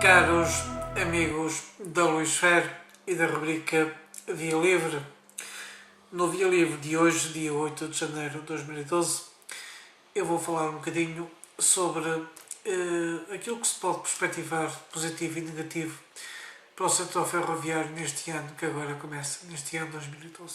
Caros amigos da Luisfer e da rubrica Via Livre, no Via Livre de hoje, dia 8 de janeiro de 2012, eu vou falar um bocadinho sobre aquilo que se pode perspectivar positivo e negativo para o setor ferroviário neste ano que agora começa, neste ano 2012.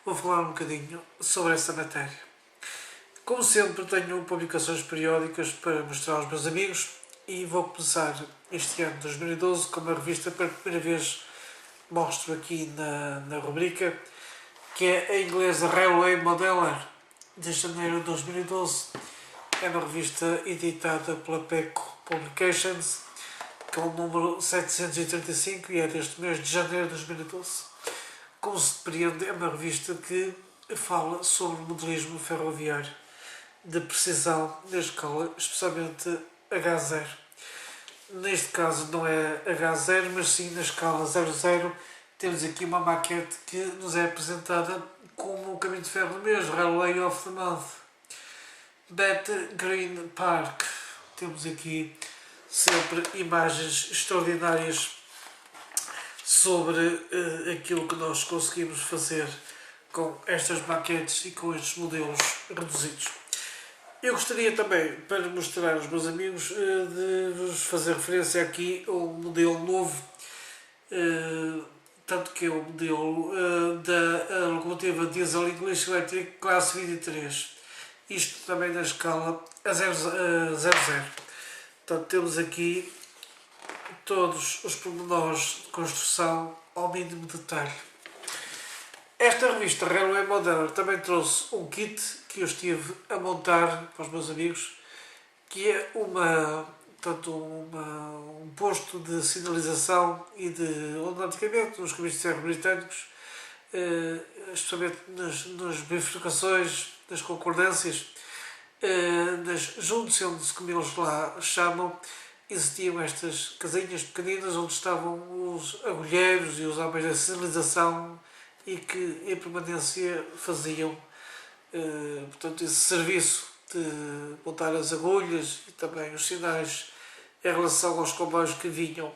Vou falar um bocadinho sobre essa matéria. Como sempre, tenho publicações periódicas para mostrar aos meus amigos e vou começar este ano de 2012 com uma revista pela primeira vez mostro aqui na rubrica, que é a inglesa Railway Modeler, de janeiro de 2012. É uma revista editada pela PECO Publications, com o número 735 e é deste mês de janeiro de 2012. Como se depreende, é uma revista que fala sobre o modelismo ferroviário de precisão na escala, especialmente H0. Neste caso não é H0, mas sim na escala 00. Temos aqui uma maquete que nos é apresentada como o caminho de ferro do mês, Railway of the Month. Betty Green Park. Temos aqui sempre imagens extraordinárias sobre aquilo que nós conseguimos fazer com estas maquetes e com estes modelos reduzidos. Eu gostaria também, para mostrar aos meus amigos, de vos fazer referência aqui ao modelo novo, tanto que é o modelo da locomotiva Diesel English Electric Classe 23. Isto também na escala a 00. Portanto, temos aqui todos os pormenores de construção ao mínimo detalhe. Esta revista Railway Modeler também trouxe um kit que eu estive a montar para os meus amigos, que é um posto de sinalização e de ondadeamento nos caminhos de ferro britânicos, especialmente nas bifurcações, nas concordâncias, nas junctions, como eles lá chamam. Existiam estas casinhas pequeninas onde estavam os agulheiros e os homens da sinalização e que em permanência faziam portanto, esse serviço de montar as agulhas e também os sinais em relação aos comboios que vinham.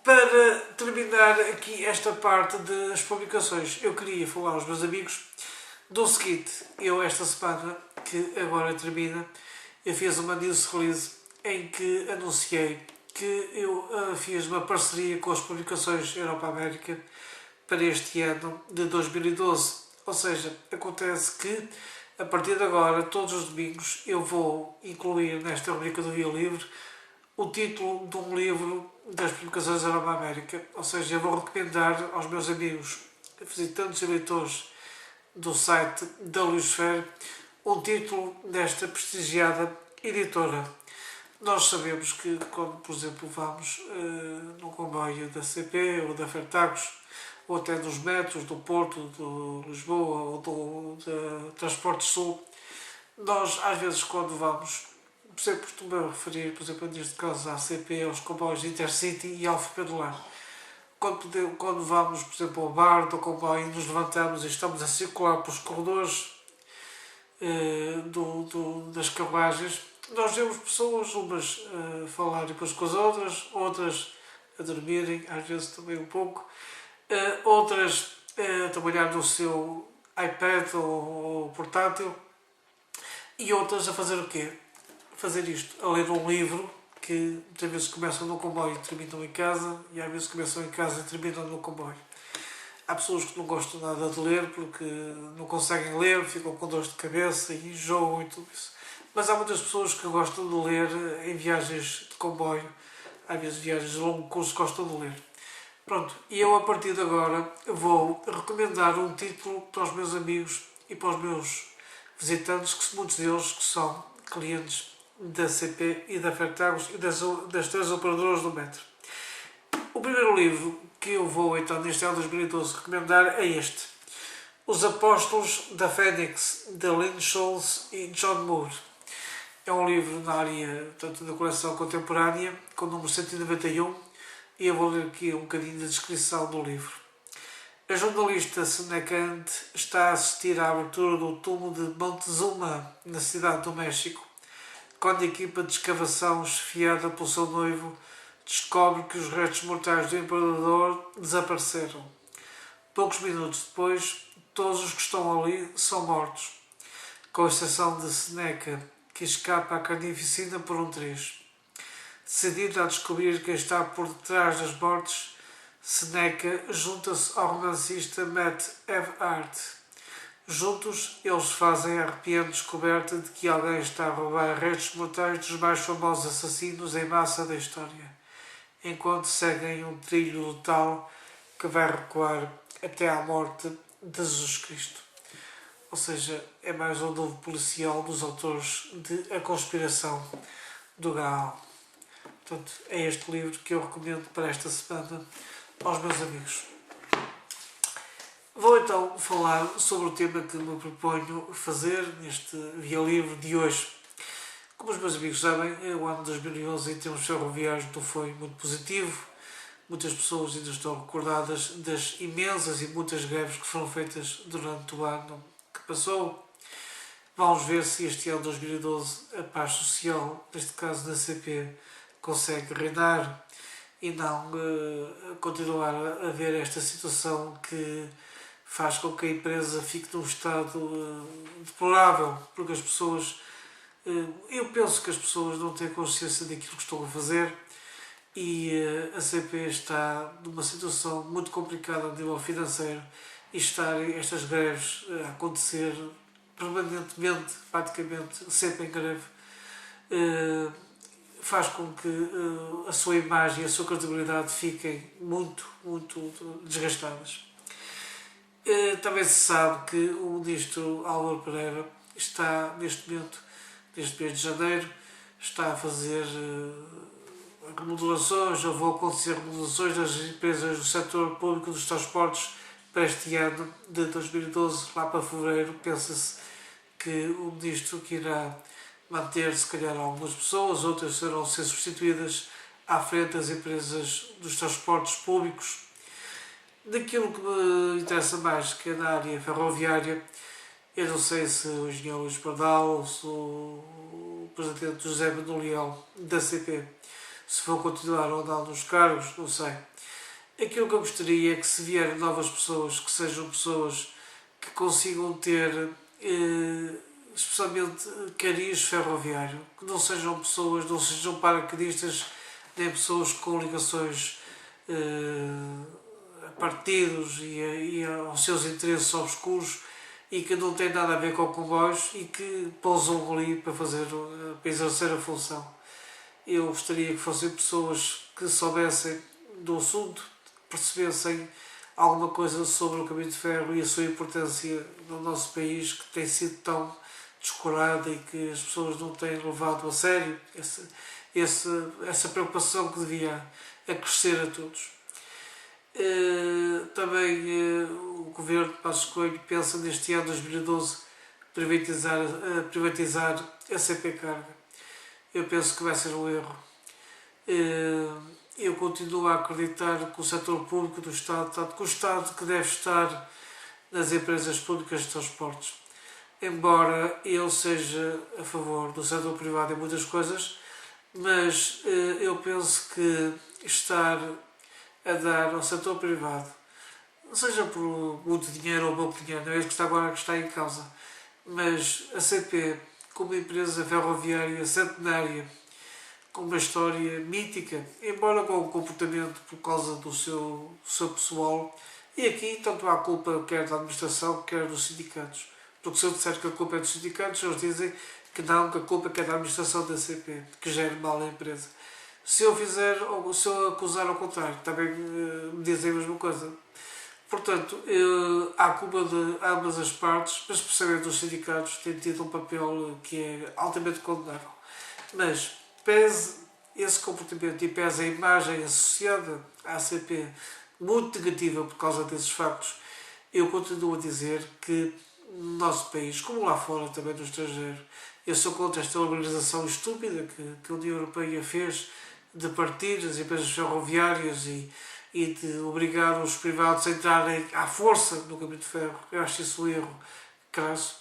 Para terminar aqui esta parte das publicações, eu queria falar aos meus amigos do seguinte. Eu esta semana, que agora termina, eu fiz uma news release em que anunciei que eu fiz uma parceria com as publicações Europa América para este ano de 2012. Ou seja, acontece que a partir de agora, todos os domingos, eu vou incluir nesta rubrica do Via Livre o título de um livro das publicações Europa América. Ou seja, eu vou recomendar aos meus amigos, visitantes e leitores do site da Luisfer, um título desta prestigiada editora. Nós sabemos que quando, por exemplo, vamos num comboio da CP ou da Fertagos, ou até dos metros do Porto, de Lisboa ou do Transporte Sul, nós às vezes quando vamos, por exemplo, costumo referir, por exemplo, neste caso à CP, aos comboios Intercity e Alfa Pedular. Quando vamos, por exemplo, ao bar do comboio e nos levantamos e estamos a circular pelos corredores das carruagens, nós vemos pessoas, umas a falar depois com as outras a dormirem, às vezes também um pouco, outras a trabalhar no seu iPad ou portátil, e outras a fazer o quê? Fazer isto, a ler um livro, que muitas vezes começam no comboio e terminam em casa, e às vezes começam em casa e terminam no comboio. Há pessoas que não gostam nada de ler porque não conseguem ler, ficam com dores de cabeça e enjoam e tudo isso. Mas há muitas pessoas que gostam de ler em viagens de comboio, às vezes viagens de longo curso gostam de ler. Pronto, e eu a partir de agora vou recomendar um título para os meus amigos e para os meus visitantes, que muitos deles que são clientes da CP e da Fertagos e das três operadoras do metro. O primeiro livro que eu vou então neste ano de 2012 recomendar é este: Os Apóstolos da Fênix, de Lynn Scholes e John Moore. É um livro na área, portanto, da coleção contemporânea, com o número 191, e eu vou ler aqui um bocadinho da descrição do livro. A jornalista Senecante está a assistir à abertura do túmulo de Montezuma, na cidade do México, quando a equipa de escavação, chefiada pelo seu noivo, descobre que os restos mortais do Imperador desapareceram. Poucos minutos depois, todos os que estão ali são mortos, com exceção de Seneca, que escapa à carnificina por um triz. Decidido a descobrir quem está por detrás das mortes, Seneca junta-se ao romancista Matt Everhart. Juntos, eles fazem a arrepiante descoberta de que alguém está a roubar restos mortais dos mais famosos assassinos em massa da história, enquanto seguem um trilho letal que vai recuar até à morte de Jesus Cristo. Ou seja, é mais um novo policial dos autores de A Conspiração do Graal. Portanto, é este livro que eu recomendo para esta semana aos meus amigos. Vou então falar sobre o tema que me proponho fazer neste Via Livre de hoje. Como os meus amigos sabem, o ano de 2011 em termos ferroviários não foi muito positivo. Muitas pessoas ainda estão recordadas das imensas e muitas greves que foram feitas durante o ano que passou. Vamos ver se este ano de 2012 a paz social, neste caso da CP, consegue reinar e não continuar a haver esta situação que faz com que a empresa fique num estado deplorável, porque as pessoas, eu penso que as pessoas não têm consciência daquilo que estão a fazer e a CP está numa situação muito complicada a nível financeiro e estarem estas greves a acontecer permanentemente, praticamente sempre em greve, faz com que a sua imagem e a sua credibilidade fiquem muito, muito desgastadas. Também se sabe que o ministro Álvaro Pereira está neste momento, neste mês de janeiro, está a fazer remodelações, ou vão acontecer remodelações das empresas do setor público dos transportes para este ano de 2012, lá para fevereiro. Pensa-se que o ministro que irá manter, se calhar, algumas pessoas, outras serão ser substituídas à frente das empresas dos transportes públicos. Daquilo que me interessa mais, que é na área ferroviária, eu não sei se o engenheiro Luís Pardal, se o presidente José Manuel Leão da CP, se vão continuar ou não nos cargos, não sei. Aquilo que eu gostaria é que, se vierem novas pessoas, que sejam pessoas que consigam ter especialmente cariz ferroviário, que não sejam pessoas, não sejam paraquedistas, nem pessoas com ligações a partidos e aos seus interesses obscuros e que não têm nada a ver com comboios e que pousam ali para exercer a função. Eu gostaria que fossem pessoas que soubessem do assunto, percebessem alguma coisa sobre o caminho de ferro e a sua importância no nosso país, que tem sido tão descurada e que as pessoas não têm levado a sério essa preocupação que devia crescer a todos. Também o governo de Passos Coelho pensa neste ano 2012 privatizar a CP Carga. Eu penso que vai ser um erro. Eu continuo a acreditar que o setor público do Estado, tanto que o Estado que deve estar nas empresas públicas de transportes, embora eu seja a favor do setor privado em muitas coisas, mas eu penso que estar a dar ao setor privado, seja por muito dinheiro ou pouco dinheiro, não é isso que está agora que está em causa, mas a CP, como empresa ferroviária centenária, com uma história mítica, embora com um comportamento por causa do seu pessoal, e aqui tanto há culpa quer da administração, quer dos sindicatos, porque se eu disser que a culpa é dos sindicatos, eles dizem que não, que a culpa é da administração da CP, que gera mal a empresa. Se eu acusar ao contrário, também me dizem a mesma coisa. Portanto, há culpa de ambas as partes, mas especialmente os sindicatos têm tido um papel que é altamente condenável. Mas, pese esse comportamento e pese a imagem associada à CP muito negativa por causa desses factos, eu continuo a dizer que no nosso país, como lá fora também no estrangeiro, eu sou contra esta organização estúpida que a União Europeia fez de partir as empresas ferroviárias e de obrigar os privados a entrarem à força no caminho de ferro. Eu acho isso um erro crasso.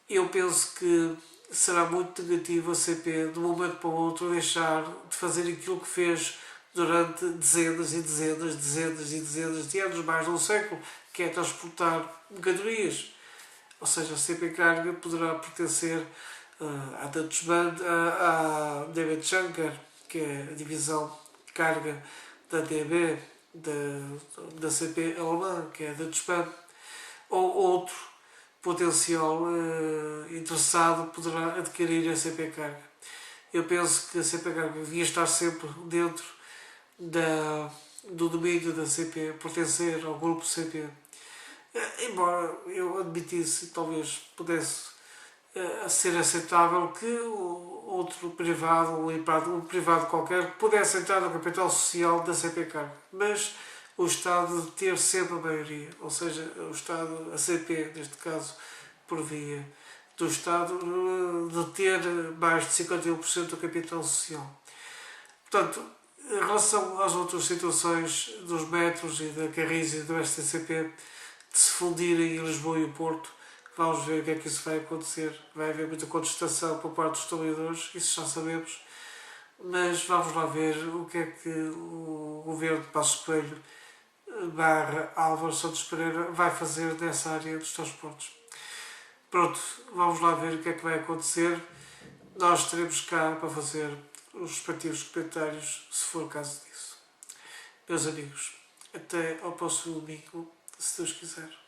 Eu penso que será muito negativo a CP, de um momento para o outro, deixar de fazer aquilo que fez durante dezenas e dezenas, dezenas e dezenas de anos, mais de um século, que é transportar mercadorias. Ou seja, a CP Carga poderá pertencer à Deutsche Bahn, à DB Schenker, que é a divisão de carga da DB, da CP alemã, que é a Deutsche Bahn, ou outro potencial interessado poderá adquirir a CP Carga. Eu penso que a CP Carga devia estar sempre dentro do domínio da CP, pertencer ao grupo CP. Embora eu admitisse, talvez pudesse ser aceitável que outro privado, um privado qualquer, pudesse entrar no capital social da CP Carga. Mas o Estado de ter sempre a maioria, ou seja, o Estado, a CP, neste caso, por via do Estado, de ter mais de 51% do capital social. Portanto, em relação às outras situações dos metros e da Carris e do STCP, de se fundirem em Lisboa e o Porto, vamos ver o que é que isso vai acontecer. Vai haver muita contestação por parte dos trabalhadores, isso já sabemos, mas vamos lá ver o que é que o governo de Passos Coelho barra Álvaro Santos Pereira vai fazer nessa área dos transportes. Pronto, vamos lá ver o que é que vai acontecer. Nós estaremos cá para fazer os respectivos comentários, se for o caso disso. Meus amigos, até ao próximo domingo, se Deus quiser.